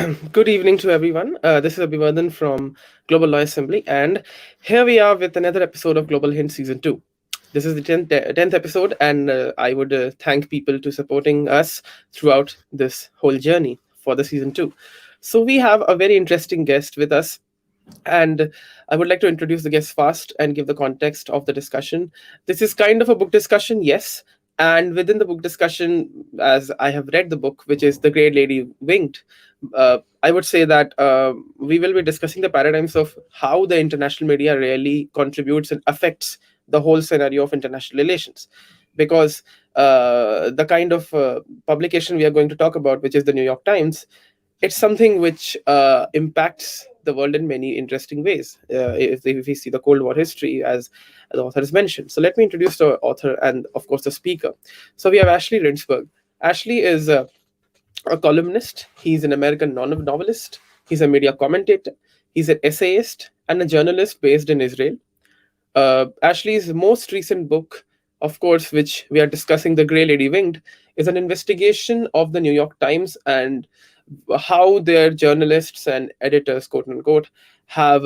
Good evening to everyone. This is Abhivadan from Global Law Assembly, and here we are with another episode of Global Hint Season 2. This is the 10th episode, and I would thank people to supporting us throughout this whole journey for the Season 2. So, we have a very interesting guest with us, and I would like to introduce the guest first and give the context of the discussion. This is kind of a book discussion, yes. And within the book discussion, as I have read the book, which is The Great Lady Winged, I would say that we will be discussing the paradigms of how the international media really contributes and affects the whole scenario of international relations. Because the kind of publication we are going to talk about, which is the New York Times, it's something which impacts the world in many interesting ways. If we see the Cold War history, as the author has mentioned. So let me introduce the author and, of course, the speaker. So we have Ashley Rinsberg. Ashley is a columnist. He's an American novelist. He's a media commentator. He's an essayist and a journalist based in Israel. Ashley's most recent book, of course, which we are discussing, The Grey Lady Winged, is an investigation of the New York Times and how their journalists and editors, quote unquote, have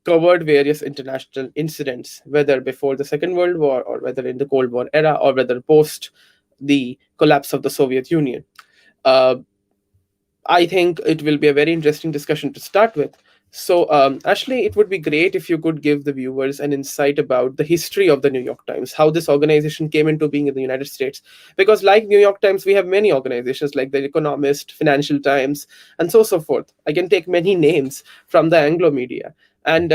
covered various international incidents, whether before the Second World War or whether in the Cold War era or whether post the collapse of the Soviet Union. Uh, I think it will be a very interesting discussion to start with. So, Ashley, it would be great if you could give the viewers an insight about the history of the New York Times, how this organization came into being in the United States. Because, like New York Times, we have many organizations like The Economist, Financial Times, and so forth. I can take many names from the Anglo media. And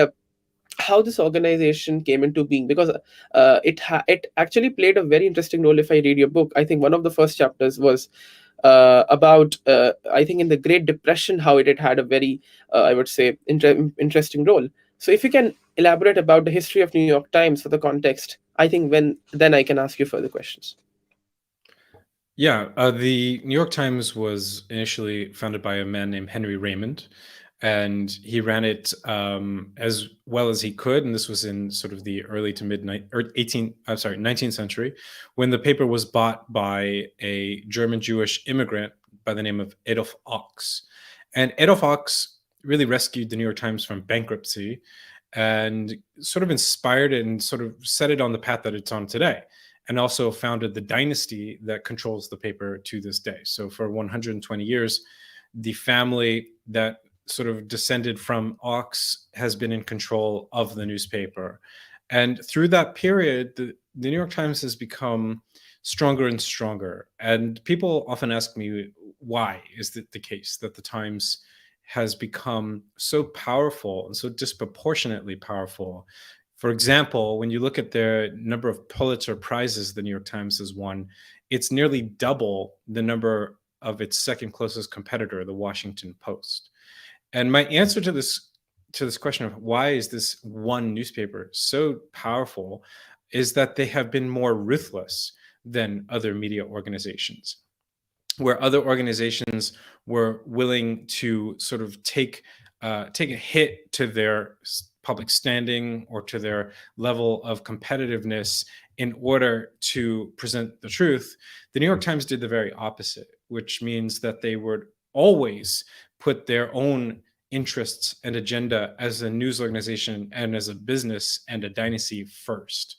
how this organization came into being, because it actually played a very interesting role. If I read your book, I think one of the first chapters was about I think in the Great Depression, how it had a very I would say interesting role. So if you can elaborate about the history of New York Times for the context, I think when then I can ask you further questions. Yeah, the New York Times was initially founded by a man named Henry Raymond, and he ran it as well as he could. And this was in sort of the early to mid 19th century, when the paper was bought by a German Jewish immigrant by the name of Adolf Ochs. And Adolf Ochs really rescued the New York Times from bankruptcy and sort of inspired it and sort of set it on the path that it's on today, and also founded the dynasty that controls the paper to this day. So for 120 years, the family that sort of descended from Ochs has been in control of the newspaper. And through that period, the New York Times has become stronger and stronger. And people often ask me, why is it the case that the Times has become so powerful and so disproportionately powerful? For example, when you look at the number of Pulitzer Prizes the New York Times has won, it's nearly double the number of its second closest competitor, the Washington Post. And my answer to this question of why is this one newspaper so powerful is that they have been more ruthless than other media organizations, where other organizations were willing to sort of take a hit to their public standing or to their level of competitiveness in order to present the truth. The New York Times did the very opposite, which means that they would always put their own interests and agenda as a news organization and as a business and a dynasty first.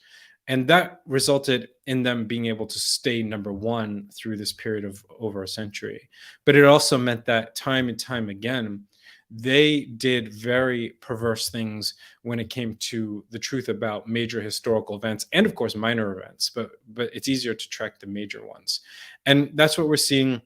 And that resulted in them being able to stay number one through this period of over a century. But it also meant that time and time again, they did very perverse things when it came to the truth about major historical events and, of course, minor events. But it's easier to track the major ones. And that's what we're seeing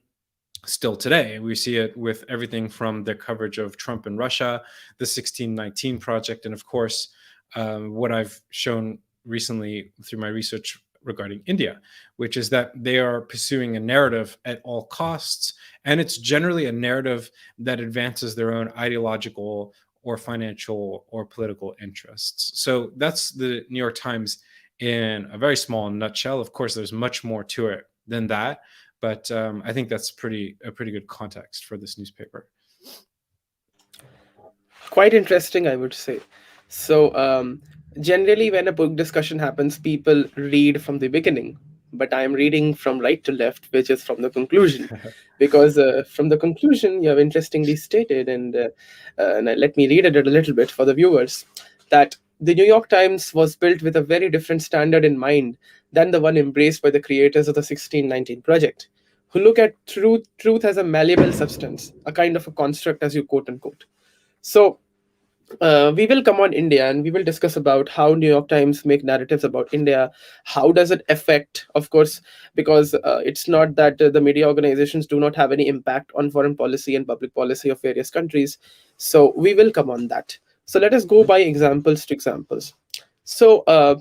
still today. We see it with everything from the coverage of Trump and Russia, the 1619 Project, and, of course, what I've shown recently through my research regarding India, which is that they are pursuing a narrative at all costs. And it's generally a narrative that advances their own ideological or financial or political interests. So that's the New York Times in a very small nutshell. Of course, there's much more to it than that, but I think that's a pretty good context for this newspaper. Quite interesting, I would say. So, generally, when a book discussion happens, people read from the beginning. but I am reading from right to left, which is from the conclusion. Because from the conclusion, you have interestingly stated, and let me read it a little bit for the viewers, that the New York Times was built with a very different standard in mind than the one embraced by the creators of the 1619 Project, who look at truth as a malleable substance, a kind of a construct, as you quote unquote. So we will come on India and we will discuss about how New York Times make narratives about India. How does it affect, of course, because it's not that the media organizations do not have any impact on foreign policy and public policy of various countries. So we will come on that. So let us go by examples to examples. So uh,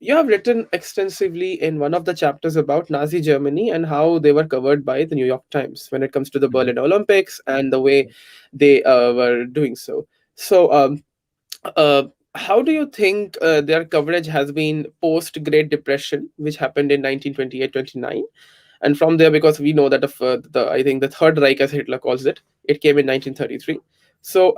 you have written extensively in one of the chapters about Nazi Germany and how they were covered by the New York Times when it comes to the Mhm. Berlin Olympics and the way they were doing so. So, uh, how do you think their coverage has been post Great Depression, which happened in 1928-29? And from there, because we know that the I think the Third Reich, as Hitler calls it, it came in 1933. So,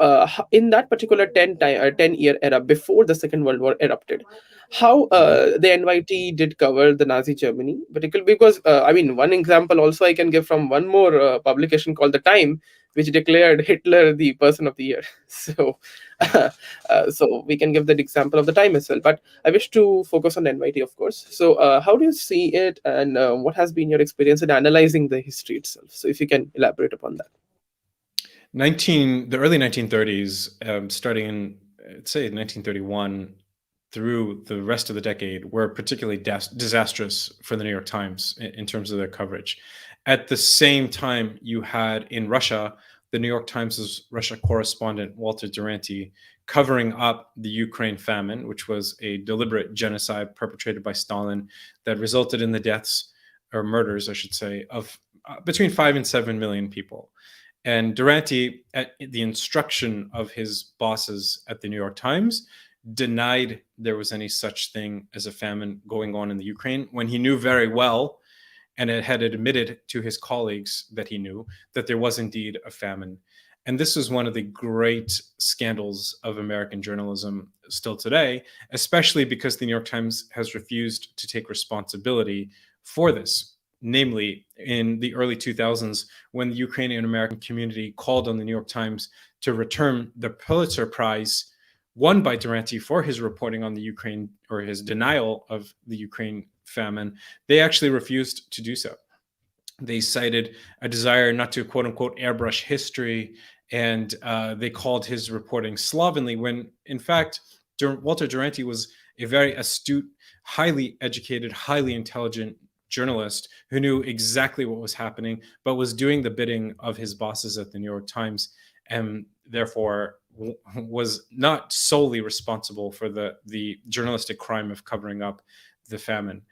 in that particular 10-year era before the Second World War erupted, how Mhm. the NYT did cover the Nazi Germany, particularly because I mean, one example also I can give from one more publication called The Time, which declared Hitler the person of the year. So, so we can give that example of the time as well. But I wish to focus on NYT, of course. So, how do you see it, and what has been your experience in analyzing the history itself? So, if you can elaborate upon that. The early 1930s, starting in, let's say, 1931 through the rest of the decade, were particularly disastrous for the New York Times in terms of their coverage. At the same time, you had in Russia the New York Times' Russia correspondent Walter Duranty covering up the Ukraine famine, which was a deliberate genocide perpetrated by Stalin that resulted in the deaths, or murders, I should say, of between 5 and 7 million people. And Durante, at the instruction of his bosses at the New York Times, denied there was any such thing as a famine going on in the Ukraine when he knew very well and it had admitted to his colleagues that he knew that there was indeed a famine. And this was one of the great scandals of American journalism still today, especially because the New York Times has refused to take responsibility for this. Namely, in the early 2000s, when the Ukrainian American community called on the New York Times to return the Pulitzer Prize won by Durante for his reporting on the Ukraine, or his denial of the Ukraine famine, they actually refused to do so. They cited a desire not to quote unquote airbrush history, and they called his reporting slovenly, when in fact, Walter Duranty was a very astute, highly educated, highly intelligent journalist who knew exactly what was happening, but was doing the bidding of his bosses at the New York Times, and therefore was not solely responsible for the journalistic crime of covering up the famine.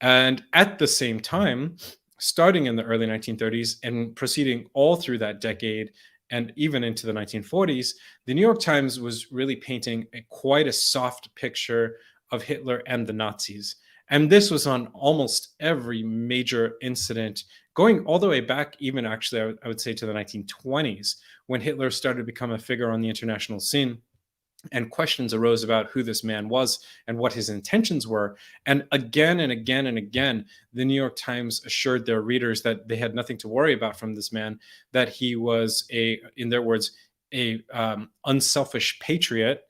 And at the same time, starting in the early 1930s and proceeding all through that decade and even into the 1940s, the New York Times was really painting quite a soft picture of Hitler and the Nazis. And this was on almost every major incident, going all the way back, even actually, I would say, to the 1920s, when Hitler started to become a figure on the international scene and questions arose about who this man was and what his intentions were. And again and again and again, the New York Times assured their readers that they had nothing to worry about from this man, that he was in their words, a unselfish patriot,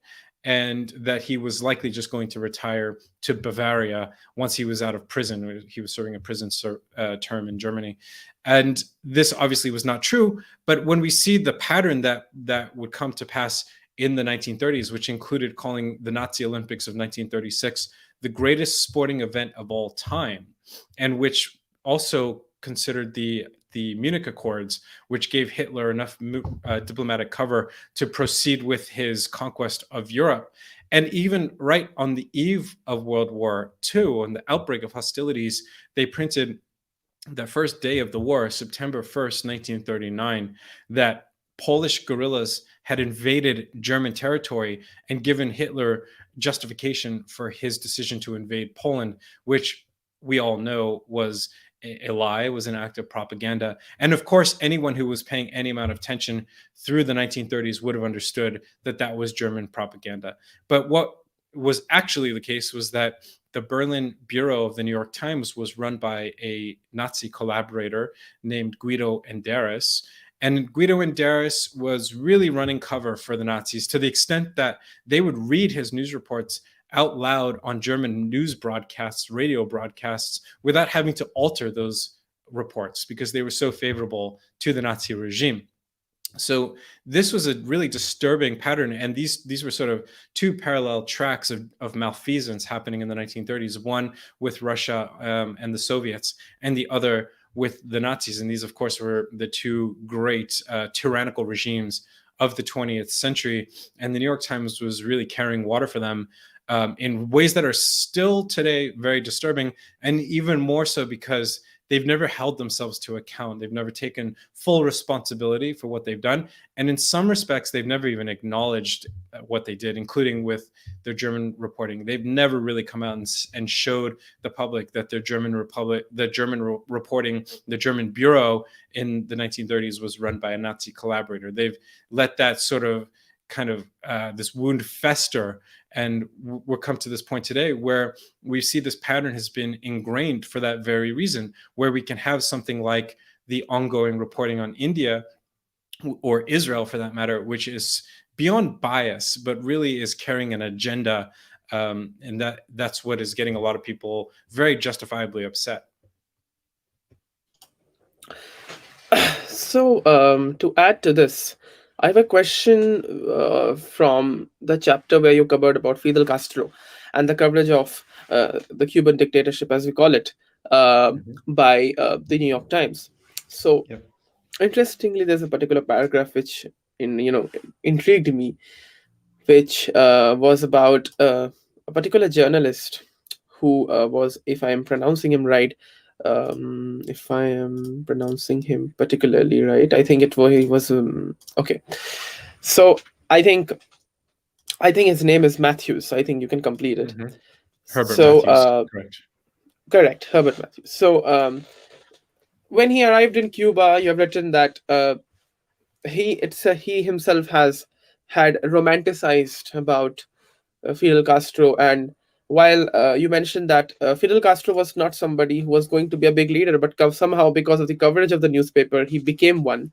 and that he was likely just going to retire to Bavaria once he was out of prison. He was serving a prison term in Germany. And this obviously was not true. But when we see the pattern that would come to pass in the 1930s, which included calling the Nazi Olympics of 1936 the greatest sporting event of all time, and which also considered the Munich Accords, which gave Hitler enough diplomatic cover to proceed with his conquest of Europe. And even right on the eve of World War II, on the outbreak of hostilities, they printed the first day of the war, September 1st, 1939, that Polish guerrillas had invaded German territory and given Hitler justification for his decision to invade Poland, which we all know was a lie, was an act of propaganda. And of course, anyone who was paying any amount of attention through the 1930s would have understood that that was German propaganda. But what was actually the case was that the Berlin bureau of the New York Times was run by a Nazi collaborator named Guido Enderis. And Guido Enderis was really running cover for the Nazis to the extent that they would read his news reports out loud on German news broadcasts, radio broadcasts, without having to alter those reports because they were so favorable to the Nazi regime. So this was a really disturbing pattern, and these were sort of two parallel tracks of malfeasance happening in the 1930s. One with Russia and the Soviets, and the other with the Nazis. And these, of course, were the two great tyrannical regimes of the 20th century. And the New York Times was really carrying water for them in ways that are still today very disturbing, and even more so because they've never held themselves to account. They've never taken full responsibility for what they've done. And in some respects, they've never even acknowledged what they did, including with their German reporting. They've never really come out and showed the public that their reporting, the German bureau in the 1930s was run by a Nazi collaborator. They've let that sort of kind of this wound fester, and we'll come to this point today where we see this pattern has been ingrained for that very reason, where we can have something like the ongoing reporting on India or Israel, for that matter, which is beyond bias, but really is carrying an agenda, and that's what is getting a lot of people very justifiably upset. So, to add to this, I have a question from the chapter where you covered about Fidel Castro and the coverage of the Cuban dictatorship, as we call it, by the New York Times. So, Yep. interestingly, there's a particular paragraph which, intrigued me, which was about a particular journalist who was, if I am pronouncing him right, if I am pronouncing him particularly right, I think he was okay. So I think his name is Matthews. I think you can complete it. Herbert So Matthews, correct. correct, Herbert Matthews. So when he arrived in Cuba, you have written that he himself has had romanticized about Fidel Castro. And while you mentioned that Fidel Castro was not somebody who was going to be a big leader, but somehow because of the coverage of the newspaper, he became one.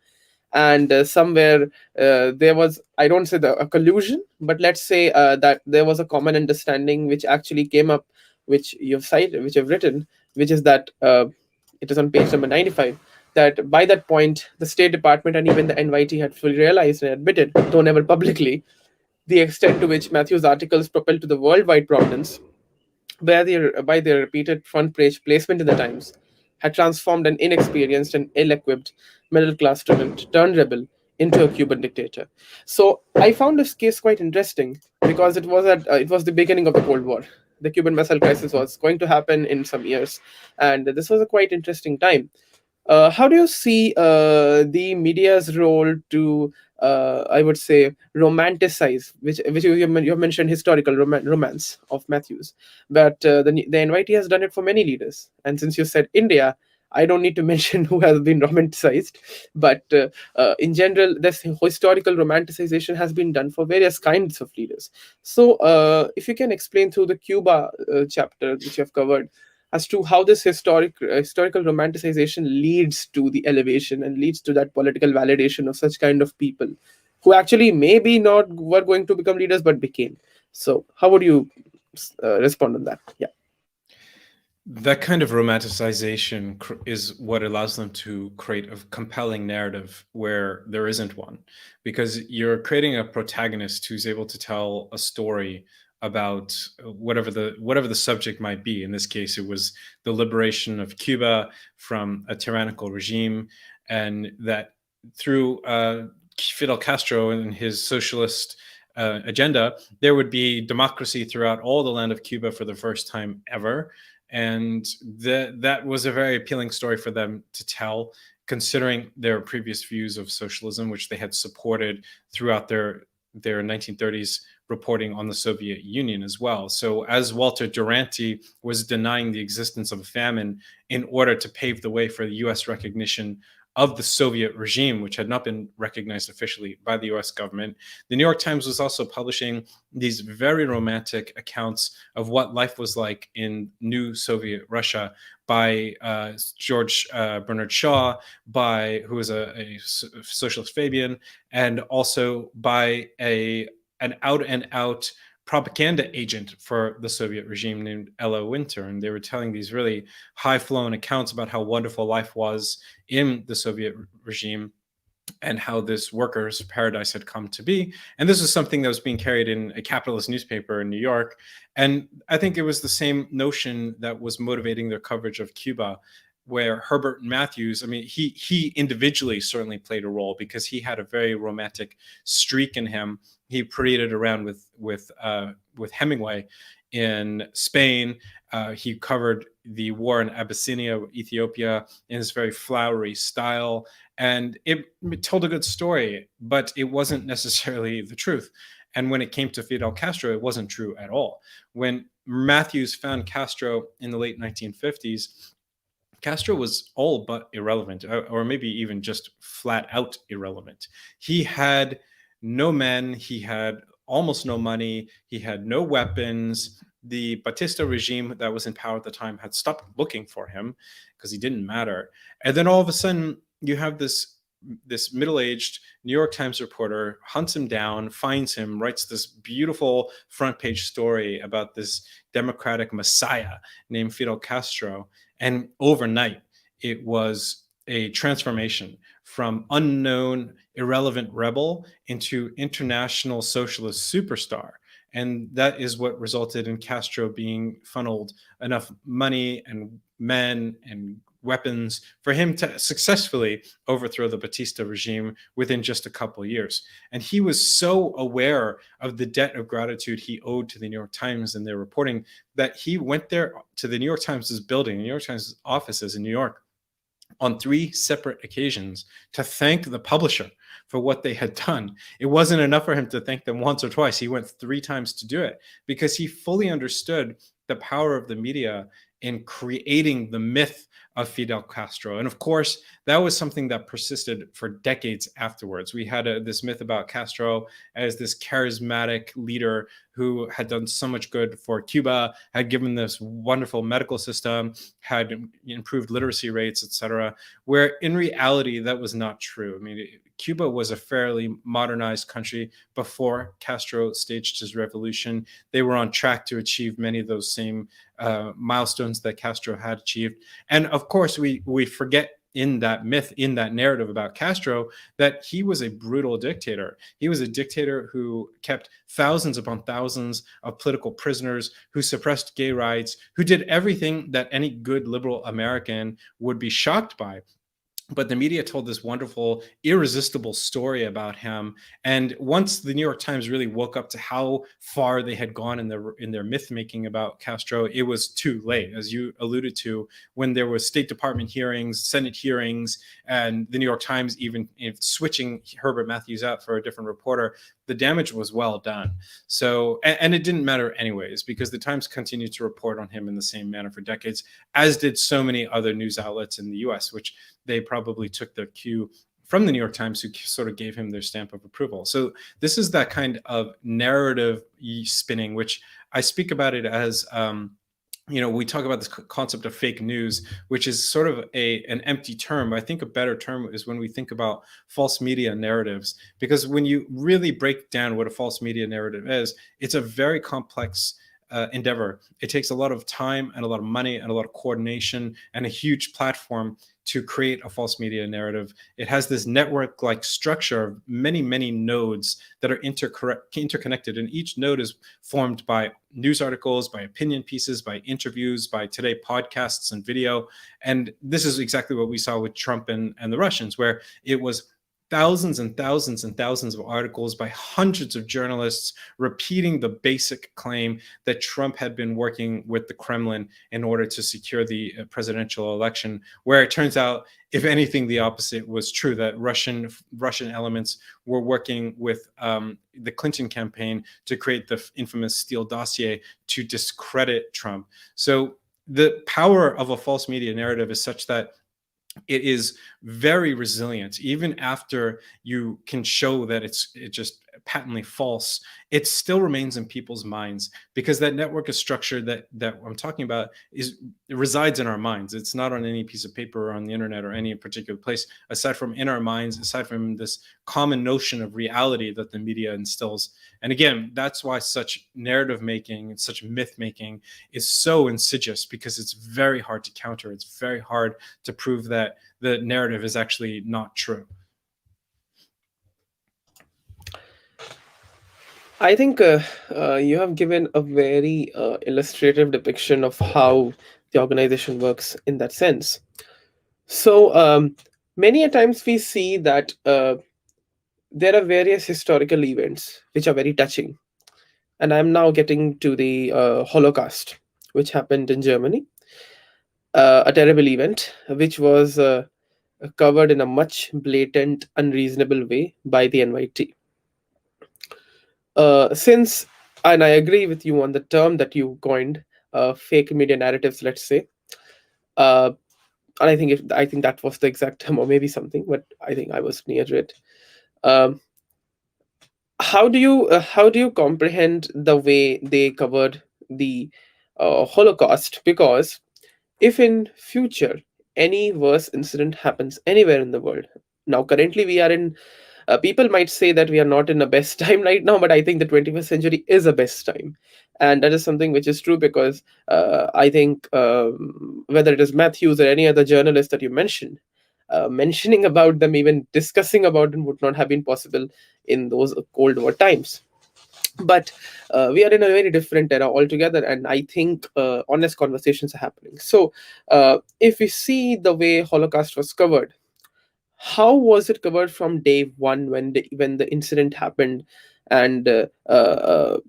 And somewhere there was, I don't say a collusion, but let's say that there was a common understanding which actually came up, which you've cited, which you've written, which is that it is on page number 95, that by that point the State Department and even the NYT had fully realized and admitted, though never publicly, the extent to which Matthews' articles propelled to the worldwide prominence by their repeated front page placement in the Times had transformed an inexperienced and ill-equipped middle-class student turned rebel into a Cuban dictator. So I found this case quite interesting because it was the beginning of the Cold War. The Cuban Missile Crisis was going to happen in some years, and this was a quite interesting time. How do you see the media's role to, I would say, romanticize, which you have mentioned historical romance of Matthews, but the NYT has done it for many leaders, and since you said India, I don't need to mention who has been romanticized, but in general, this historical romanticization has been done for various kinds of leaders. So, if you can explain through the Cuba chapter which you have covered, as to how this historical romanticization leads to the elevation and leads to that political validation of such kind of people who actually maybe not were going to become leaders but became. So how would you respond on that? Yeah. That kind of romanticization is what allows them to create a compelling narrative where there isn't one, because you're creating a protagonist who's able to tell a story about whatever the subject might be. In this case, it was the liberation of Cuba from a tyrannical regime, and that through Fidel Castro and his socialist agenda, there would be democracy throughout all the land of Cuba for the first time ever. And that was a very appealing story for them to tell, considering their previous views of socialism, which they had supported throughout their 1930s reporting on the Soviet Union as well. So as Walter Duranty was denying the existence of a famine in order to pave the way for the US recognition of the Soviet regime, which had not been recognized officially by the US government. The New York Times was also publishing these very romantic accounts of what life was like in new Soviet Russia by George Bernard Shaw, who was a socialist Fabian, and also by an out and out propaganda agent for the Soviet regime named Ella Winter. And they were telling these really high flown accounts about how wonderful life was in the Soviet regime and how this workers' paradise had come to be. And this was something that was being carried in a capitalist newspaper in New York. And I think it was the same notion that was motivating their coverage of Cuba, where Herbert Matthews, I mean, he individually certainly played a role because he had a very romantic streak in him. He paraded around with Hemingway in Spain. He covered the war in Abyssinia, Ethiopia, in his very flowery style. And it told a good story, but it wasn't necessarily the truth. And when it came to Fidel Castro, it wasn't true at all. When Matthews found Castro in the late 1950s, Castro was all but irrelevant, or maybe even just flat out irrelevant. He had no men, he had almost no money, he had no weapons. The Batista regime that was in power at the time had stopped looking for him because he didn't matter. And then all of a sudden, you have this middle-aged New York Times reporter hunts him down, finds him, writes this beautiful front page story about this democratic messiah named Fidel Castro. And overnight, it was a transformation from unknown, irrelevant rebel into international socialist superstar. And that is what resulted in Castro being funneled enough money and men and weapons for him to successfully overthrow the Batista regime within just a couple of years. And he was so aware of the debt of gratitude he owed to the New York Times and their reporting that he went there to the New York Times' building, the New York Times offices in New York, on 3 separate occasions to thank the publisher for what they had done. It wasn't enough for him to thank them once or twice. He went 3 times to do it because he fully understood the power of the media in creating the myth of Fidel Castro. And of course, that was something that persisted for decades afterwards. We had this myth about Castro as this charismatic leader who had done so much good for Cuba, had given this wonderful medical system, had improved literacy rates, etc., where in reality, that was not true. I mean, Cuba was a fairly modernized country before Castro staged his revolution. They were on track to achieve many of those same milestones that Castro had achieved. And of course, we forget in that myth, in that narrative about Castro, that he was a brutal dictator. He was a dictator who kept thousands upon thousands of political prisoners, who suppressed gay rights, who did everything that any good liberal American would be shocked by. But the media told this wonderful, irresistible story about him. And once the New York Times really woke up to how far they had gone in their myth making about Castro, it was too late. As you alluded to, when there was State Department hearings, Senate hearings, and the New York Times even switching Herbert Matthews out for a different reporter, the damage was well done. So, and it didn't matter anyways, because the Times continued to report on him in the same manner for decades, as did so many other news outlets in the US, which they probably took their cue from the New York Times, who sort of gave him their stamp of approval. So this is that kind of narrative spinning, which I speak about it as, we talk about this concept of fake news, which is sort of an empty term. I think a better term is when we think about false media narratives, because when you really break down what a false media narrative is, it's a very complex endeavor. It takes a lot of time and a lot of money and a lot of coordination and a huge platform to create a false media narrative. It has this network-like structure of many, many nodes that are interconnected, and each node is formed by news articles, by opinion pieces, by interviews, by today podcasts and video. And this is exactly what we saw with Trump and the Russians, where it was thousands and thousands and thousands of articles by hundreds of journalists repeating the basic claim that Trump had been working with the Kremlin in order to secure the presidential election, where it turns out, if anything, the opposite was true, that Russian elements were working with the Clinton campaign to create the infamous Steele dossier to discredit Trump. So the power of a false media narrative is such that it is very resilient. Even after you can show that it just patently false, it still remains in people's minds, because that network of structure that I'm talking about is, it resides in our minds. It's not on any piece of paper or on the internet or any particular place, aside from in our minds, aside from this common notion of reality that the media instills. And again, that's why such narrative making and such myth making is so insidious, because it's very hard to counter. It's very hard to prove that the narrative is actually not true. I think you have given a very illustrative depiction of how the organization works in that sense. So, many a times we see that there are various historical events which are very touching. And I'm now getting to the Holocaust, which happened in Germany, a terrible event which was covered in a much blatant, unreasonable way by the NYT. Since, and I agree with you on the term that you coined, fake media narratives, let's say, uh, and I think that was the exact term, or maybe something, but I think I was near it. Um, how do you comprehend the way they covered the Holocaust? Because if in future any worse incident happens anywhere in the world, now currently we are in, people might say that we are not in a best time right now, but I think the 21st century is a best time. And that is something which is true, because I think whether it is Matthews or any other journalist that you mentioned, mentioning about them, even discussing about them, would not have been possible in those Cold War times. But we are in a very different era altogether, and I think honest conversations are happening. So if we see the way Holocaust was covered, how was it covered from day one when the incident happened? And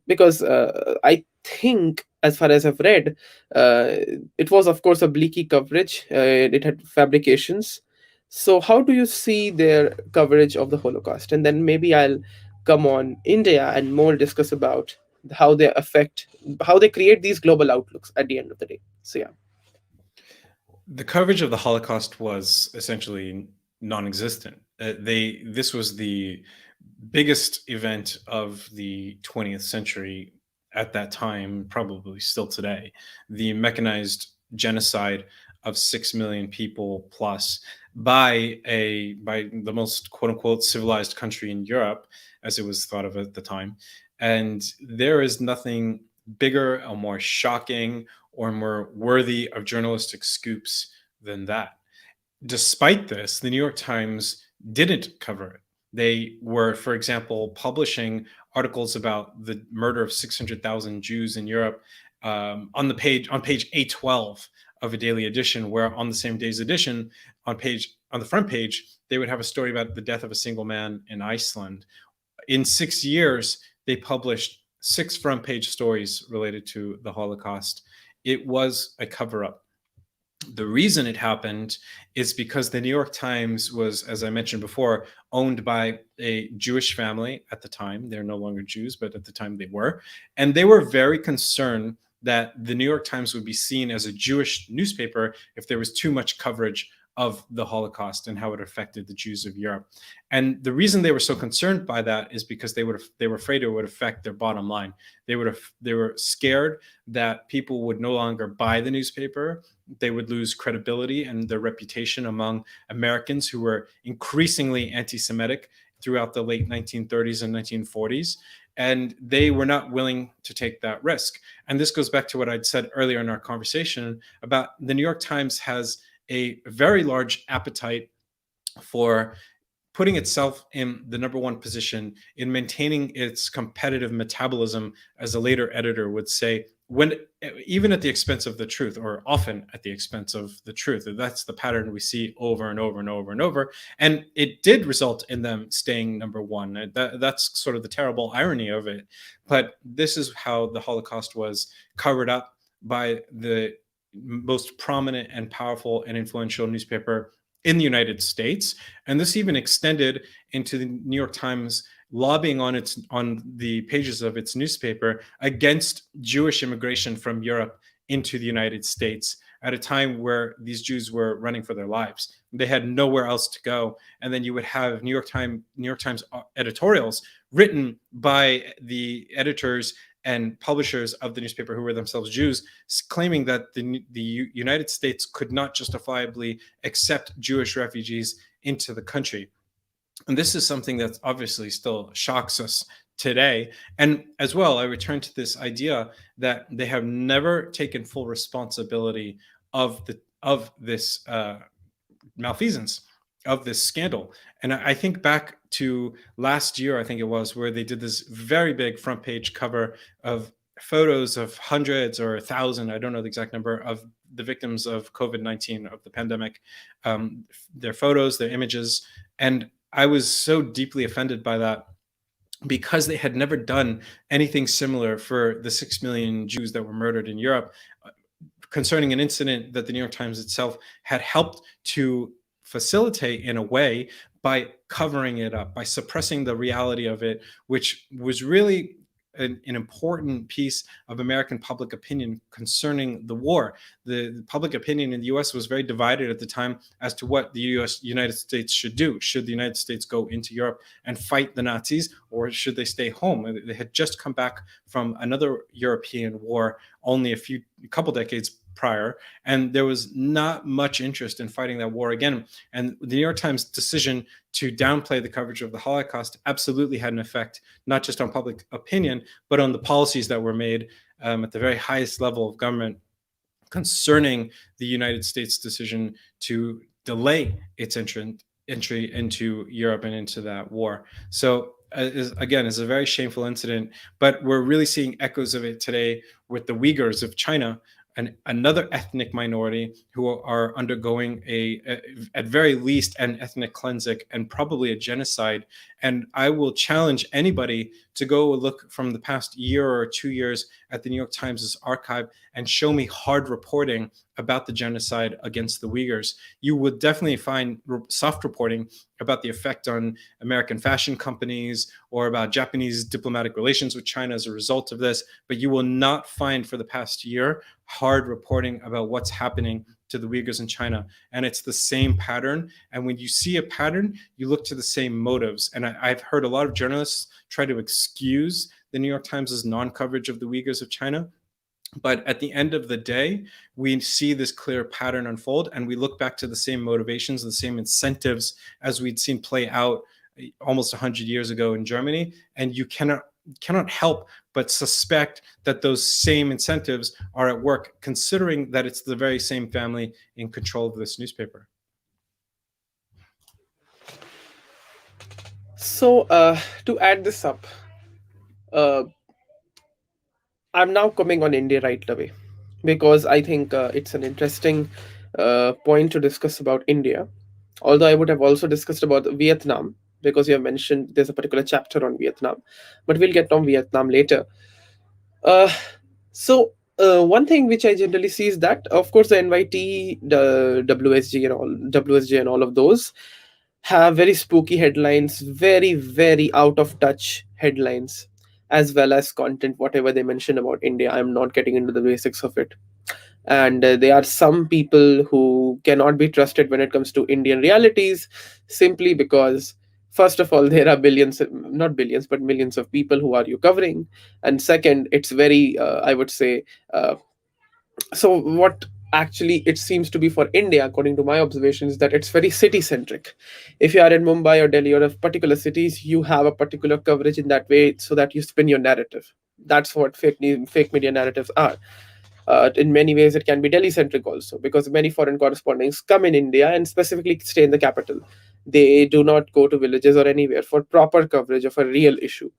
because I think, as far as I've read, uh, it was of course a bleaky coverage. It had fabrications. So how do you see their coverage of the Holocaust? And then maybe I'll come on India and more discuss about how they affect, how they create these global outlooks at the end of the day. So yeah. The coverage of the Holocaust was essentially non-existent. This was the biggest event of the 20th century at that time, probably still today. The mechanized genocide of 6 million people plus by the most quote unquote civilized country in Europe, as it was thought of at the time. And there is nothing bigger or more shocking or more worthy of journalistic scoops than that. Despite this, the New York Times didn't cover it. They were, for example, publishing articles about the murder of 600,000 Jews in Europe on page 812 of a daily edition, where on the same day's edition, on the front page, they would have a story about the death of a single man in Iceland. In 6 years, they published six front page stories related to the Holocaust. It was a cover up. The reason it happened is because the New York Times was, as I mentioned before, owned by a Jewish family at the time. They're no longer Jews, but at the time they were. And they were very concerned that the New York Times would be seen as a Jewish newspaper if there was too much coverage of the Holocaust and how it affected the Jews of Europe. And the reason they were so concerned by that is because they were afraid it would affect their bottom line. They were scared that people would no longer buy the newspaper. They would lose credibility and their reputation among Americans who were increasingly anti-Semitic throughout the late 1930s and 1940s. And they were not willing to take that risk. And this goes back to what I'd said earlier in our conversation about the New York Times has a very large appetite for putting itself in the number one position, in maintaining its competitive metabolism, as a later editor would say, when even at the expense of the truth, or often at the expense of the truth. That's the pattern we see over and over and over and over. And it did result in them staying number one. That's sort of the terrible irony of it. But this is how the Holocaust was covered up by the most prominent and powerful and influential newspaper in the United States. And this even extended into the New York Times lobbying on the pages of its newspaper against Jewish immigration from Europe into the United States, at a time where these Jews were running for their lives. They had nowhere else to go. And then you would have New York Times editorials written by the editors and publishers of the newspaper who were themselves Jews, claiming that the United States could not justifiably accept Jewish refugees into the country. And this is something that obviously still shocks us today. And as well, I return to this idea that they have never taken full responsibility of this malfeasance, of this scandal. And I think back to last year, I think it was, where they did this very big front page cover of photos of hundreds or 1,000, I don't know the exact number, of the victims of COVID-19, of the pandemic, their photos, their images. And I was so deeply offended by that, because they had never done anything similar for the 6 million Jews that were murdered in Europe, concerning an incident that the New York Times itself had helped to facilitate in a way by covering it up, by suppressing the reality of it, which was really an important piece of American public opinion concerning the war. The public opinion in the US was very divided at the time as to what the United States should do. Should the United States go into Europe and fight the Nazis, or should they stay home? They had just come back from another European war only a couple decades prior, and there was not much interest in fighting that war again. And the New York Times decision to downplay the coverage of the Holocaust absolutely had an effect, not just on public opinion, but on the policies that were made at the very highest level of government concerning the United States decision to delay its entry into Europe and into that war. So again, it's a very shameful incident, but we're really seeing echoes of it today with the Uyghurs of China, another ethnic minority who are undergoing at very least, an ethnic cleansing and probably a genocide. And I will challenge anybody to go look from the past year or 2 years at the New York Times' archive and show me hard reporting about the genocide against the Uyghurs. You would definitely find soft reporting about the effect on American fashion companies or about Japanese diplomatic relations with China as a result of this, but you will not find for the past year hard reporting about what's happening to the Uyghurs in China. And it's the same pattern. And when you see a pattern, you look to the same motives. And I've heard a lot of journalists try to excuse the New York Times' non-coverage of the Uyghurs of China. But at the end of the day, we see this clear pattern unfold, and we look back to the same motivations, the same incentives as we'd seen play out almost 100 years ago in Germany. And you cannot help but suspect that those same incentives are at work, considering that it's the very same family in control of this newspaper. So, to add this up, uh, I'm now coming on India right away because I think it's an interesting point to discuss about India. Although I would have also discussed about Vietnam because you have mentioned there's a particular chapter on Vietnam, but we'll get on Vietnam later. Uh, one thing which I generally see is that, of course, the NYT, the WSG and all of those have very spooky headlines, very, very out of touch headlines, as well as content, whatever they mention about India. I'm not getting into the basics of it. And there are some people who cannot be trusted when it comes to Indian realities, simply because, first of all, there are billions, not billions, but millions of people who are you covering. And second, it's very, I would say, uh, so what actually it seems to be for India, according to my observations, that it's very city centric. If you are in Mumbai or Delhi or a particular cities, you have a particular coverage in that way so that you spin your narrative. That's what fake media narratives are. In many ways, it can be Delhi centric also, because many foreign correspondents come in India and specifically stay in the capital. They do not go to villages or anywhere for proper coverage of a real issue.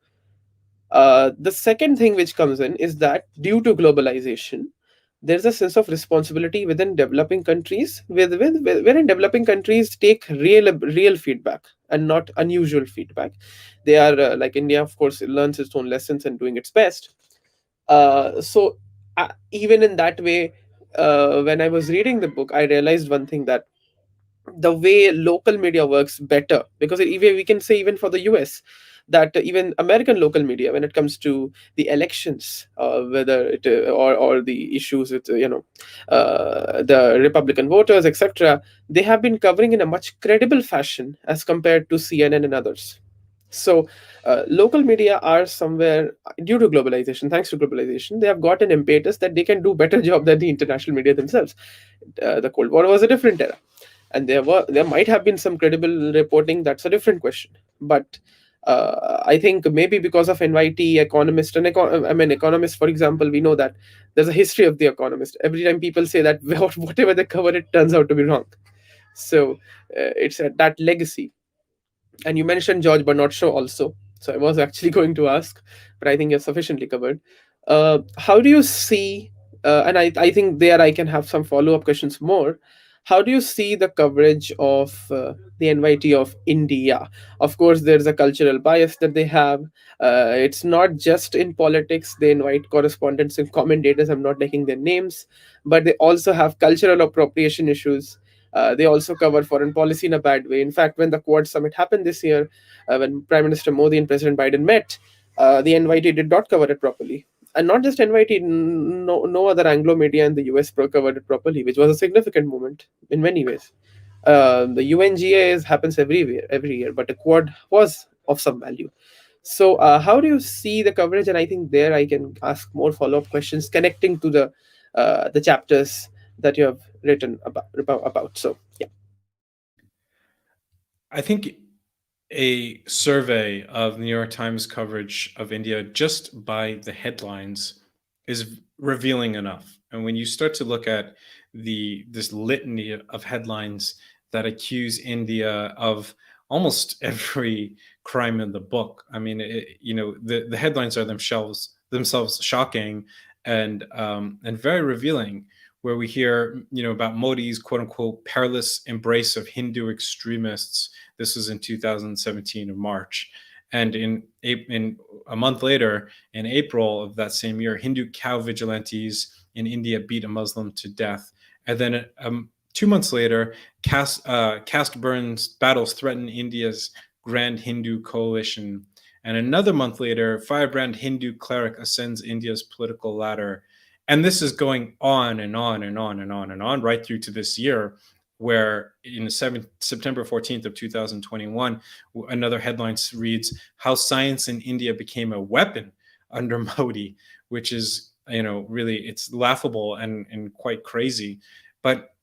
The second thing which comes in is that due to globalization, there's a sense of responsibility within developing countries, wherein developing countries take real feedback and not unusual feedback. They are like India, of course, it learns its own lessons and doing its best. Even in that way, when I was reading the book, I realized one thing, that the way local media works better, because even we can say even for the US, that even American local media, when it comes to the elections, whether it or the issues with the Republican voters, etc., they have been covering in a much credible fashion as compared to CNN and others. So, local media are somewhere, due to globalization, thanks to globalization, they have got an impetus that they can do better job than the international media themselves. The Cold War was a different era, and there might have been some credible reporting. That's a different question. But I think maybe because of NYT, Economist, and Economist, for example, we know that there's a history of the Economist. Every time people say that whatever they cover, it turns out to be wrong. So it's that legacy. And you mentioned George Bernard Shaw also. So I was actually going to ask, but I think you're sufficiently covered. How do you see, and I think there I can have some follow up questions more. How do you see the coverage of the NYT of India? Of course, there's a cultural bias that they have. It's not just in politics. They invite correspondents and commentators. I'm not taking their names, but they also have cultural appropriation issues. They also cover foreign policy in a bad way. In fact, when the Quad Summit happened this year, when Prime Minister Modi and President Biden met, the NYT did not cover it properly. And not just NYT, no other Anglo media in the US covered it properly, which was a significant moment in many ways. The UNGA happens every year, but the Quad was of some value. So, how do you see the coverage? And I think there I can ask more follow up questions connecting to the chapters that you have written about. So, yeah. I think a survey of the New York Times coverage of India just by the headlines is revealing enough. And when you start to look at this litany of headlines that accuse India of almost every crime in the book, I mean, the headlines are themselves shocking and very revealing. Where we hear about Modi's quote unquote perilous embrace of Hindu extremists. This was in 2017 in March. And in a month later, in April of that same year, Hindu cow vigilantes in India beat a Muslim to death. And then 2 months later, caste burns battles threaten India's Grand Hindu coalition. And another month later, firebrand Hindu cleric ascends India's political ladder. And this is going on and on and on and on and on right through to this year, where in September 14th of 2021, another headline reads, "How Science in India Became a Weapon Under Modi," which is, really, it's laughable and quite crazy. But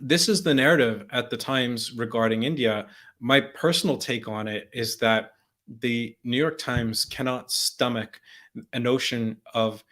this is the narrative at the Times regarding India. My personal take on it is that the New York Times cannot stomach a notion of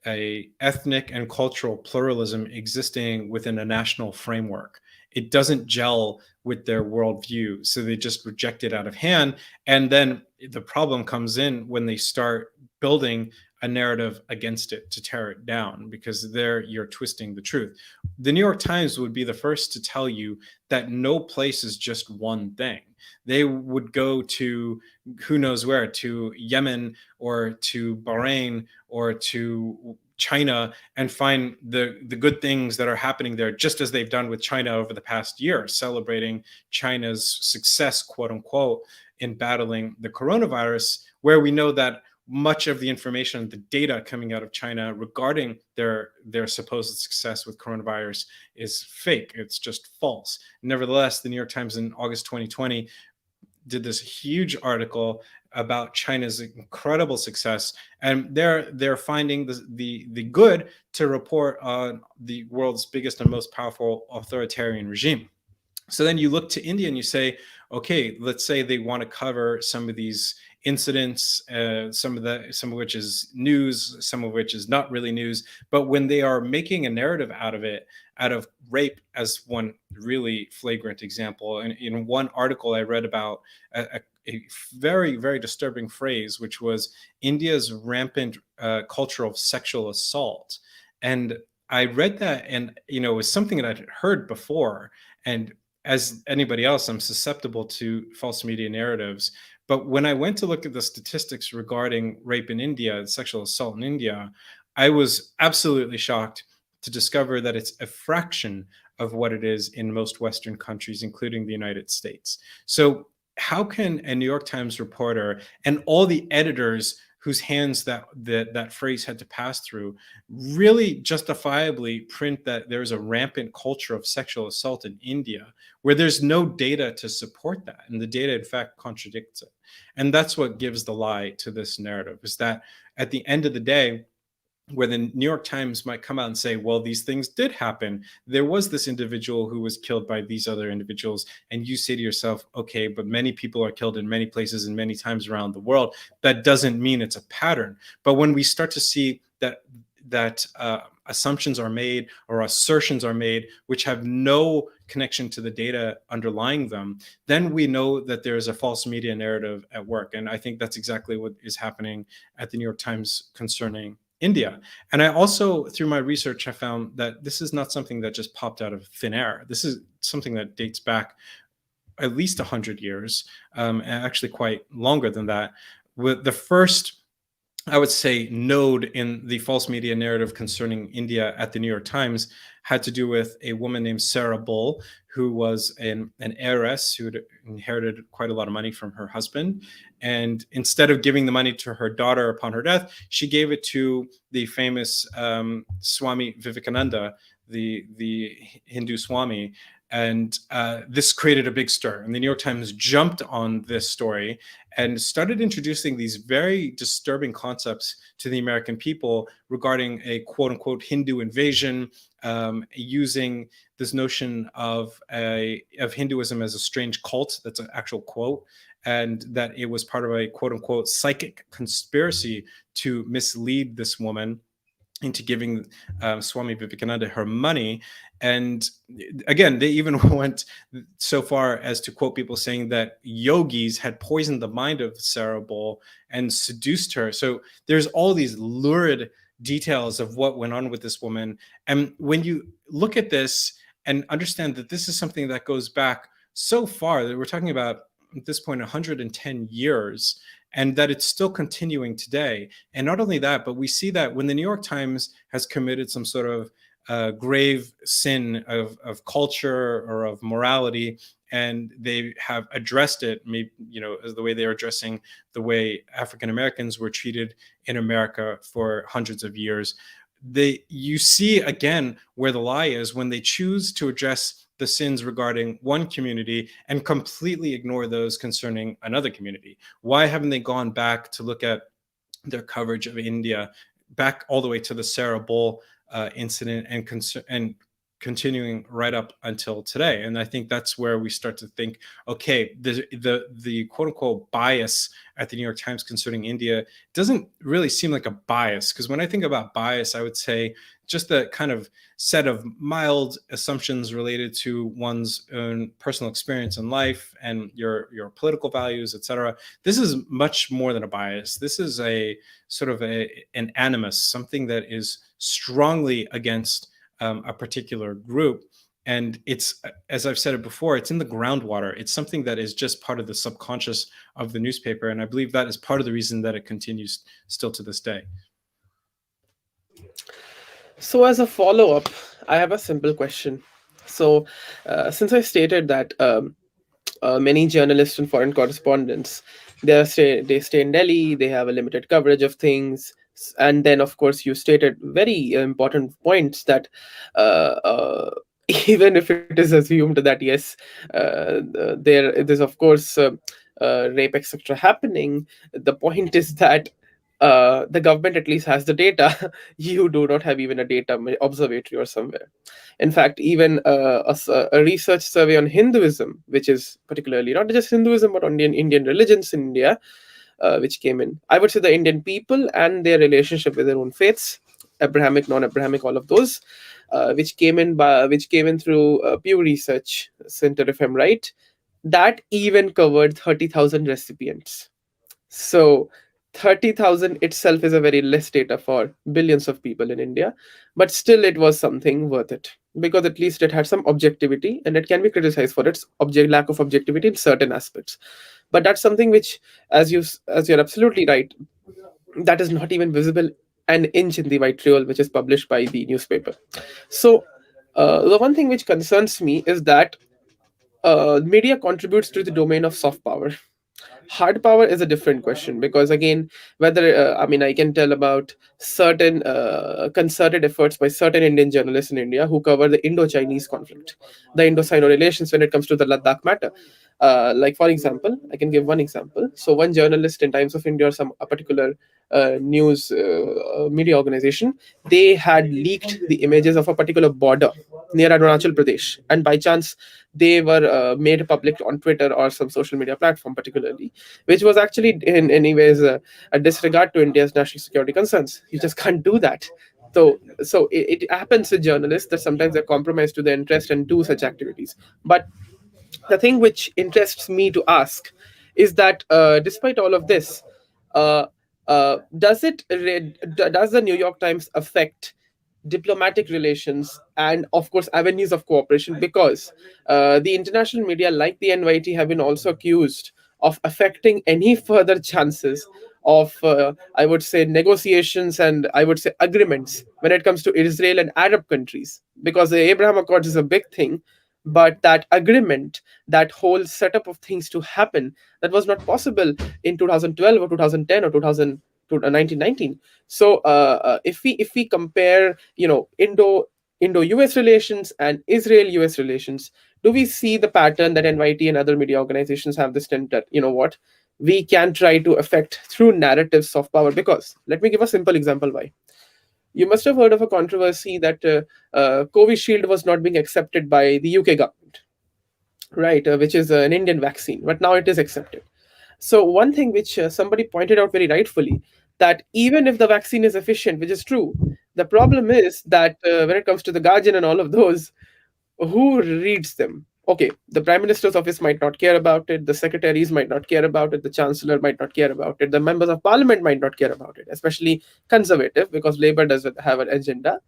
a ethnic and cultural pluralism existing within a national framework. It doesn't gel with their worldview, so they just reject it out of hand. And then the problem comes in when they start building a narrative against it to tear it down, because there you're twisting the truth. The New York Times would be the first to tell you that no place is just one thing. They would go to who knows where, to Yemen or to Bahrain or to China, and find the good things that are happening there, just as they've done with China over the past year, celebrating China's success, quote unquote, in battling the coronavirus, where we know that much of the information, the data coming out of China regarding their supposed success with coronavirus is fake. It's just false. Nevertheless, the New York Times in August 2020 did this huge article about China's incredible success, and they're finding the good to report on the world's biggest and most powerful authoritarian regime. So then you look to India and you say, okay, let's say they want to cover some of these incidents, some of which is news, some of which is not really news. But when they are making a narrative out of it, out of rape as one really flagrant example, and in one article I read about a very, very disturbing phrase, which was India's rampant culture of sexual assault. And I read that, and it was something that I'd heard before. And as anybody else, I'm susceptible to false media narratives. But when I went to look at the statistics regarding rape in India, sexual assault in India, I was absolutely shocked to discover that it's a fraction of what it is in most Western countries, including the United States. So how can a New York Times reporter and all the editors whose hands that phrase had to pass through really justifiably print that there's a rampant culture of sexual assault in India, where there's no data to support that, and the data in fact contradicts it. And that's what gives the lie to this narrative, is that at the end of the day, where the New York Times might come out and say, well, these things did happen. There was this individual who was killed by these other individuals. And you say to yourself, okay, but many people are killed in many places and many times around the world. That doesn't mean it's a pattern. But when we start to see that assumptions are made or assertions are made which have no connection to the data underlying them, then we know that there is a false media narrative at work. And I think that's exactly what is happening at the New York Times concerning India. And I also, through my research, I found that this is not something that just popped out of thin air. This is something that dates back at least 100 years, and actually quite longer than that. With the first, I would say, node in the false media narrative concerning India at the New York Times had to do with a woman named Sarah Bull, who was an heiress who had inherited quite a lot of money from her husband. And instead of giving the money to her daughter upon her death, she gave it to the famous Swami Vivekananda, the Hindu Swami. And this created a big stir. And the New York Times jumped on this story and started introducing these very disturbing concepts to the American people regarding a quote unquote Hindu invasion, using this notion of Hinduism as a strange cult. That's an actual quote. And that it was part of a quote unquote psychic conspiracy to mislead this woman into giving Swami Vivekananda her money. And again, they even went so far as to quote people saying that yogis had poisoned the mind of Sarah Bull and seduced her. So there's all these lurid details of what went on with this woman. And when you look at this and understand that this is something that goes back so far, that we're talking about at this point 110 years, and that it's still continuing today. And not only that, but we see that when the New York Times has committed some sort of grave sin of culture or of morality, and they have addressed it, maybe, as the way they are addressing the way African Americans were treated in America for hundreds of years. You see again where the lie is when they choose to address the sins regarding one community and completely ignore those concerning another community. Why haven't they gone back to look at their coverage of India back all the way to the Sarah Bull incident and continuing right up until today? And I think that's where we start to think, okay, the quote unquote bias at the New York Times concerning India doesn't really seem like a bias, because when I think about bias, I would say just the kind of set of mild assumptions related to one's own personal experience in life and your political values, etc. This is much more than a bias. This is a sort of an animus, something that is strongly against a particular group. And it's, as I've said it before, it's in the groundwater. It's something that is just part of the subconscious of the newspaper. And I believe that is part of the reason that it continues still to this day. So, as a follow up, I have a simple question. So, since I stated that many journalists and foreign correspondents, they stay in Delhi, they have a limited coverage of things, and then of course you stated very important points that even if it is assumed that yes, there's of course rape etc happening, the point is that the government at least has the data. You do not have even a data observatory or somewhere. In fact, even a research survey on Hinduism, which is particularly not just Hinduism but on Indian religions in India, which came in, I would say, the Indian people and their relationship with their own faiths, Abrahamic, non-Abrahamic, all of those, which came in through Pew Research Center, if I'm right, that even covered 30,000 recipients. So 30,000 itself is a very less data for billions of people in India, but still it was something worth it, because at least it had some objectivity, and it can be criticized for its lack of objectivity in certain aspects. But that's something which, as you're absolutely right, that is not even visible an inch in the vitriol which is published by the newspaper. So the one thing which concerns me is that Media contributes to the domain of soft power. Hard power is a different question, because again, whether I can tell about certain concerted efforts by certain Indian journalists in India who cover the Indo-Chinese conflict, the Indo-Sino relations when it comes to the Ladakh matter. Like for example, I can give one example. So one journalist in Times of India or some a particular news media organization, they had leaked the images of a particular border near Arunachal Pradesh, and by chance they were made public on Twitter or some social media platform, particularly, which was actually in anyways a disregard to India's national security concerns. You just can't do that. So it happens with journalists that sometimes they compromise to their interest and do such activities. But the thing which interests me to ask is that despite all of this, uh, does the New York Times affect diplomatic relations and of course avenues of cooperation, because the international media like the NYT have been also accused of affecting any further chances of I would say negotiations and I would say agreements when it comes to Israel and Arab countries, because the Abraham Accords is a big thing, but that agreement, that whole setup of things to happen, that was not possible in 2012 or 2010 or 2000 to 1919. So if we compare, Indo US relations and Israel US relations, do we see the pattern that NYT and other media organizations have this tend that, you know what, we can try to affect through narratives of power? Because let me give a simple example why. You must have heard of a controversy that Covishield was not being accepted by the UK government, right? Which is an Indian vaccine, but now it is accepted. So one thing which somebody pointed out very rightfully, that even if the vaccine is efficient, which is true, the problem is that when it comes to the Guardian and all of those, who reads them? Okay, the Prime Minister's office might not care about it, the secretaries might not care about it, the Chancellor might not care about it, the members of Parliament might not care about it, especially Conservative, because Labour doesn't have an agenda.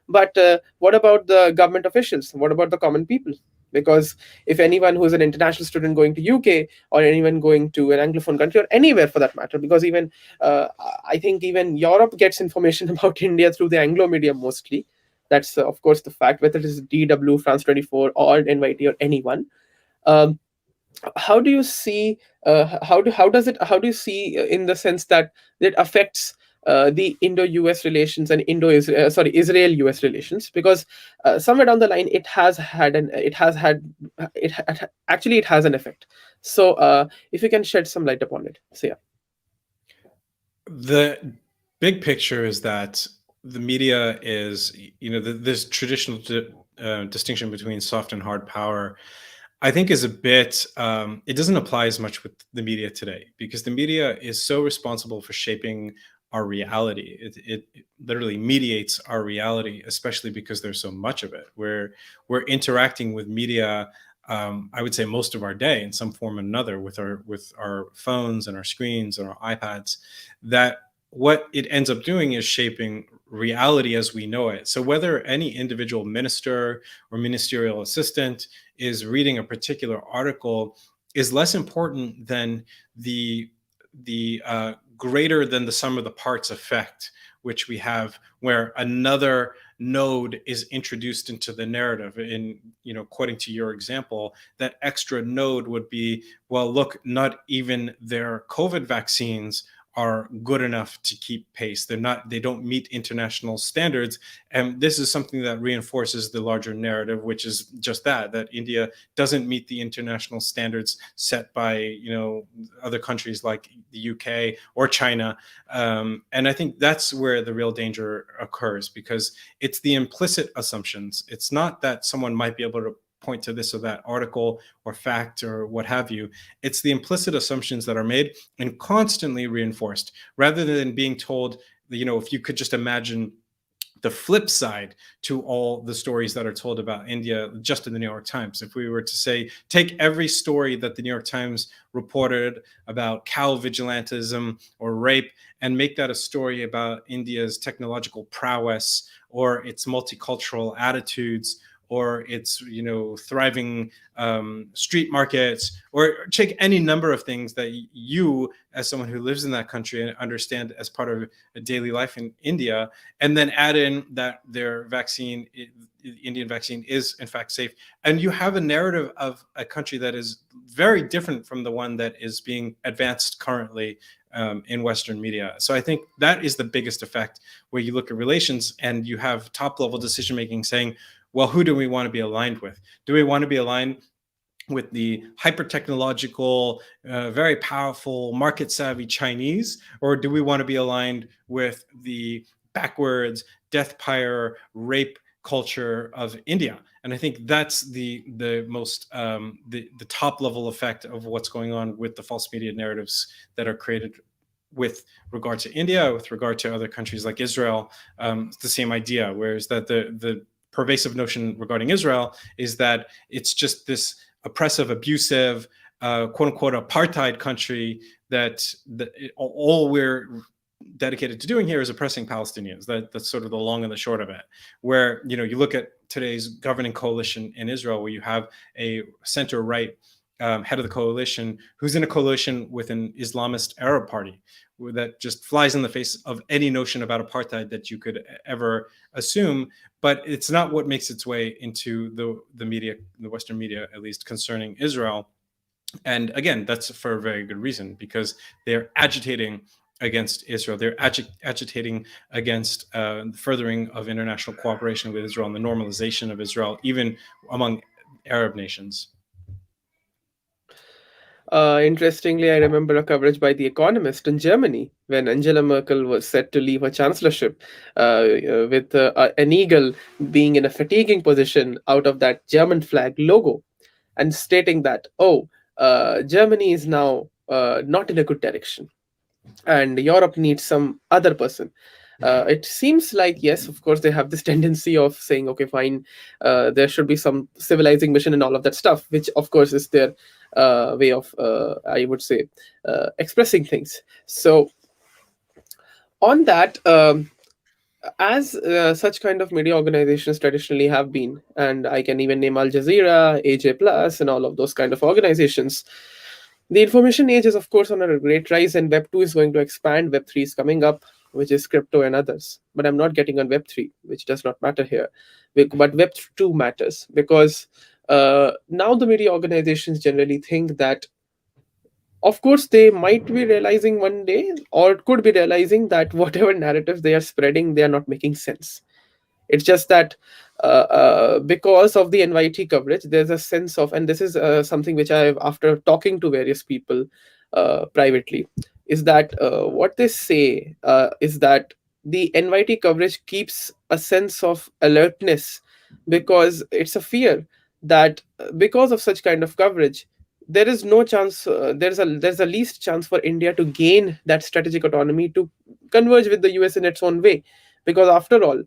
But what about the government officials? What about the common people? Because if anyone who is an international student going to UK, or anyone going to an Anglophone country or anywhere for that matter, because even I think even Europe gets information about India through the Anglo media mostly. That's of course the fact, whether it is DW, France 24, or NYT, or anyone. Um, how do you see? How do you see in the sense that it affects the Indo-US relations and Israel US relations? Because somewhere down the line, it has an effect. So if you can shed some light upon it, so yeah. The big picture is that the media is, this traditional distinction between soft and hard power, I think, is a bit, it doesn't apply as much with the media today, because the media is so responsible for shaping our reality. It literally mediates our reality, especially because there's so much of it. We're interacting with media, I would say, most of our day in some form or another, with our phones and our screens and our iPads. That what it ends up doing is shaping reality as we know it. So whether any individual minister or ministerial assistant is reading a particular article is less important than the greater than the sum of the parts effect, which we have, where another node is introduced into the narrative. In, according to your example, that extra node would be, well, look, not even their COVID vaccines are good enough to keep pace. They don't meet international standards. And this is something that reinforces the larger narrative, which is just that India doesn't meet the international standards set by, other countries like the UK or China. And I think that's where the real danger occurs, because it's the implicit assumptions. It's not that someone might be able to point to this or that article or fact or what have you. It's the implicit assumptions that are made and constantly reinforced, rather than being told, if you could just imagine the flip side to all the stories that are told about India just in the New York Times. If we were to say, take every story that the New York Times reported about cow vigilantism or rape and make that a story about India's technological prowess or its multicultural attitudes or its thriving street markets, or take any number of things that you, as someone who lives in that country and understand as part of a daily life in India, and then add in that their vaccine, the Indian vaccine, is in fact safe, and you have a narrative of a country that is very different from the one that is being advanced currently in Western media. So I think that is the biggest effect, where you look at relations and you have top level decision making saying, well, who do we want to be aligned with? Do we want to be aligned with the hyper technological, very powerful, market savvy Chinese, or do we want to be aligned with the backwards, death pyre, rape culture of India? And I think that's the most the top level effect of what's going on with the false media narratives that are created with regard to India, with regard to other countries like Israel. It's the same idea, whereas that the pervasive notion regarding Israel is that it's just this oppressive, abusive, quote unquote apartheid country that all we're dedicated to doing here is oppressing Palestinians. That's sort of the long and the short of it. Where you look at today's governing coalition in Israel, where you have a center right head of the coalition who's in a coalition with an Islamist Arab party that just flies in the face of any notion about apartheid that you could ever assume. But it's not what makes its way into the media, the Western media at least, concerning Israel. And again, that's for a very good reason, because they're agitating against Israel. They're agitating against furthering of international cooperation with Israel and the normalization of Israel, even among Arab nations. Interestingly, I remember a coverage by The Economist in Germany when Angela Merkel was set to leave her chancellorship, with an eagle being in a fatiguing position out of that German flag logo, and stating that, oh, Germany is now not in a good direction and Europe needs some other person. It seems like, yes, of course, they have this tendency of saying, okay, fine, there should be some civilizing mission and all of that stuff, which, of course, is their way of, I would say, expressing things. So, on that, as such kind of media organizations traditionally have been, and I can even name Al Jazeera, AJ Plus, and all of those kind of organizations. The information age is, of course, on a great rise, and Web 2 is going to expand. Web 3 is coming up, which is crypto and others. But I'm not getting on Web 3, which does not matter here. But Web 2 matters because now the media organizations generally think that, of course, they might be realizing one day, or could be realizing that whatever narratives they are spreading, they are not making sense. It's just that because of the NYT coverage, there's a sense of, and this is something which I've, after talking to various people privately, is that what they say is that the NYT coverage keeps a sense of alertness, because it's a fear that because of such kind of coverage, there is no chance, there's a least chance for India to gain that strategic autonomy to converge with the US in its own way, because after all,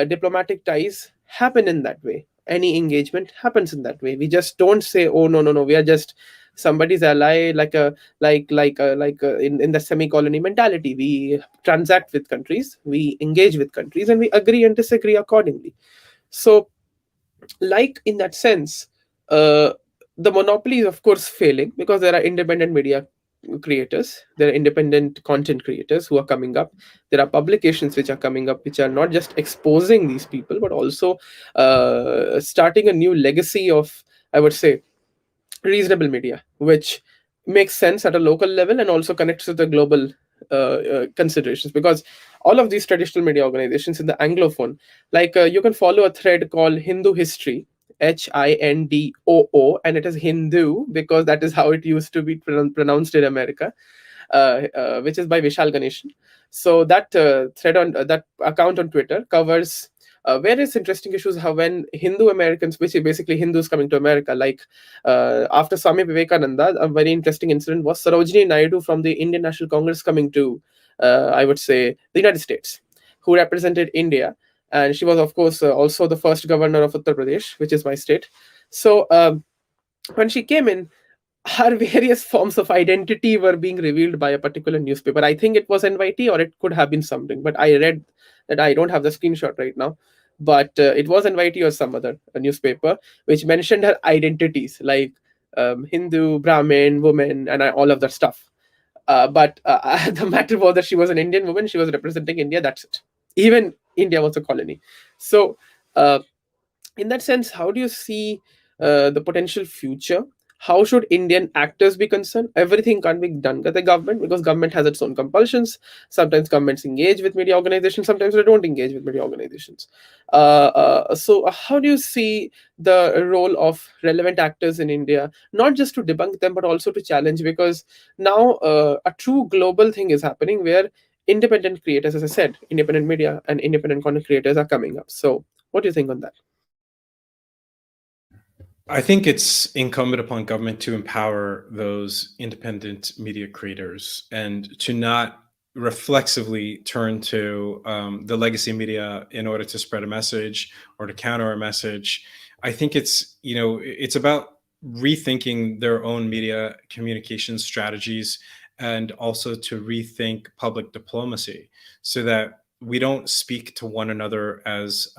diplomatic ties happen in that way. Any engagement happens in that way. We just don't say, oh, no, no, no, we are just somebody's ally, like a in the semi-colony mentality. We transact with countries, we engage with countries, and we agree and disagree accordingly. So, like, in that sense, uh, the monopoly is, of course, failing, because there are independent media creators, there are independent content creators who are coming up, there are publications which are coming up, which are not just exposing these people, but also starting a new legacy of, I would say, reasonable media, which makes sense at a local level and also connects to the global considerations. Because all of these traditional media organizations in the Anglophone, like, you can follow a thread called Hindu History, Hindoo, and it is Hindu because that is how it used to be pronounced in America, which is by Vishal Ganeshan. So that thread on that account on Twitter covers various interesting issues. How when Hindu Americans, which is basically Hindus coming to America, like after Swami Vivekananda, a very interesting incident was Sarojini Naidu from the Indian National Congress coming to, I would say, the United States, who represented India, and she was, of course, also the first governor of Uttar Pradesh, which is my state. So when she came in, her various forms of identity were being revealed by a particular newspaper. I think it was NYT, or it could have been something, but I read that. I don't have the screenshot right now. but it was NYT or some other newspaper which mentioned her identities like Hindu, Brahmin, woman, and all of that stuff. But the matter was that she was an Indian woman. She was representing India. That's it. Even India was a colony. So, uh, in that sense, how do you see the potential future? How should Indian actors be concerned? Everything can't be done by the government because government has its own compulsions. Sometimes governments engage with media organizations, sometimes they don't engage with media organizations. So how do you see the role of relevant actors in India, not just to debunk them, but also to challenge? Because now a true global thing is happening where independent creators, as I said, independent media and independent content creators are coming up. So, what do you think on that? I think it's incumbent upon government to empower those independent media creators and to not reflexively turn to the legacy media in order to spread a message or to counter a message. I think it's about rethinking their own media communication strategies and also to rethink public diplomacy so that we don't speak to one another as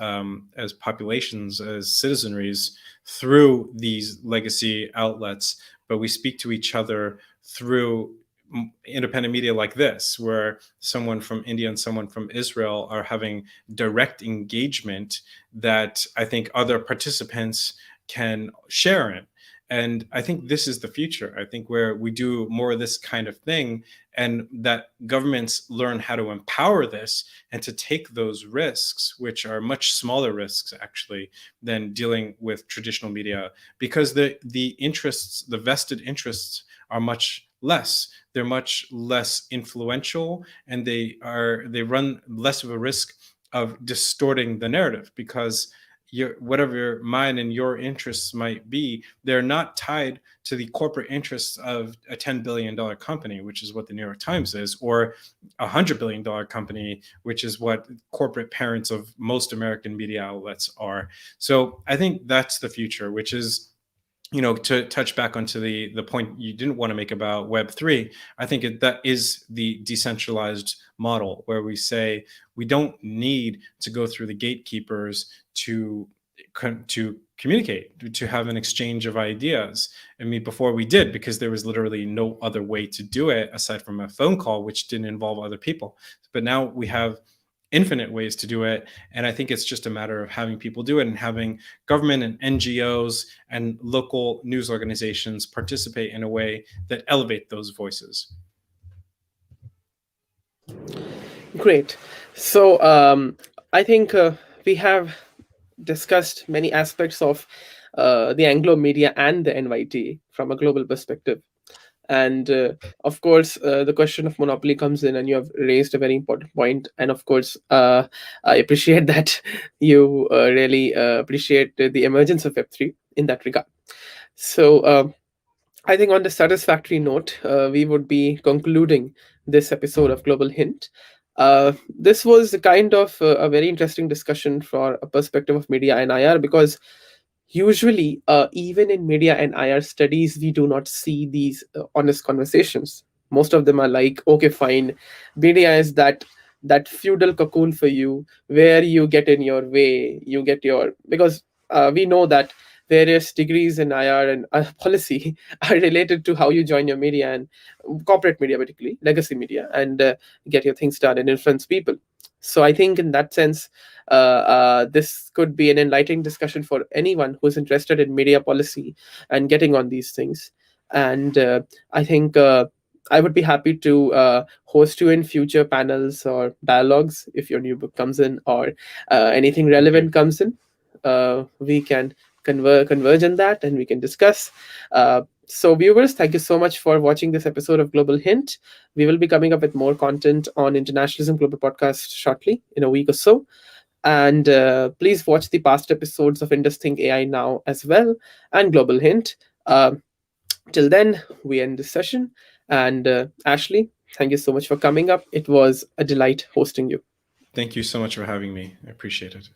populations, as citizenries through these legacy outlets, but we speak to each other through independent media like this, where someone from India and someone from Israel are having direct engagement that I think other participants can share in. And I think this is the future. I think where we do more of this kind of thing and that governments learn how to empower this and to take those risks, which are much smaller risks actually than dealing with traditional media, because the interests, the vested interests are much less. They're much less influential and they run less of a risk of distorting the narrative because whatever mine and your interests might be, they're not tied to the corporate interests of a $10 billion company, which is what the New York Times is, or $100 billion company, which is what corporate parents of most American media outlets are. So I think that's the future, which is, to touch back onto the point you didn't want to make about Web3. I think that is the decentralized model where we say we don't need to go through the gatekeepers to communicate, to have an exchange of ideas. I mean, before we did, because there was literally no other way to do it aside from a phone call, which didn't involve other people. But now we have infinite ways to do it. And I think it's just a matter of having people do it and having government and NGOs and local news organizations participate in a way that elevate those voices. Great. So I think we have discussed many aspects of the Anglo media and the NYT from a global perspective. And of course, the question of monopoly comes in, and you have raised a very important point. And of course, I appreciate that you really appreciate the emergence of Web3 in that regard. So, I think on the satisfactory note, we would be concluding this episode of Global Hint. This was kind of a very interesting discussion for a perspective of media and IR because usually, even in media and IR studies, we do not see these honest conversations. Most of them are like, okay, fine, media is that feudal cocoon for you where you get in your way, you get your because we know that various degrees in IR and policy are related to how you join your media and corporate media, particularly legacy media, and get your things done and influence people. So I think in that sense, this could be an enlightening discussion for anyone who's interested in media policy and getting on these things. And I think I would be happy to host you in future panels or dialogues if your new book comes in or anything relevant comes in. We can converge on that and we can discuss. So, viewers, thank you so much for watching this episode of Global Hint. We will be coming up with more content on Internationalism Global Podcast shortly in a week or so. And please watch the past episodes of Indus Think AI Now as well and Global Hint. Till then, we end this session. And Ashley, thank you so much for coming up. It was a delight hosting you. Thank you so much for having me. I appreciate it.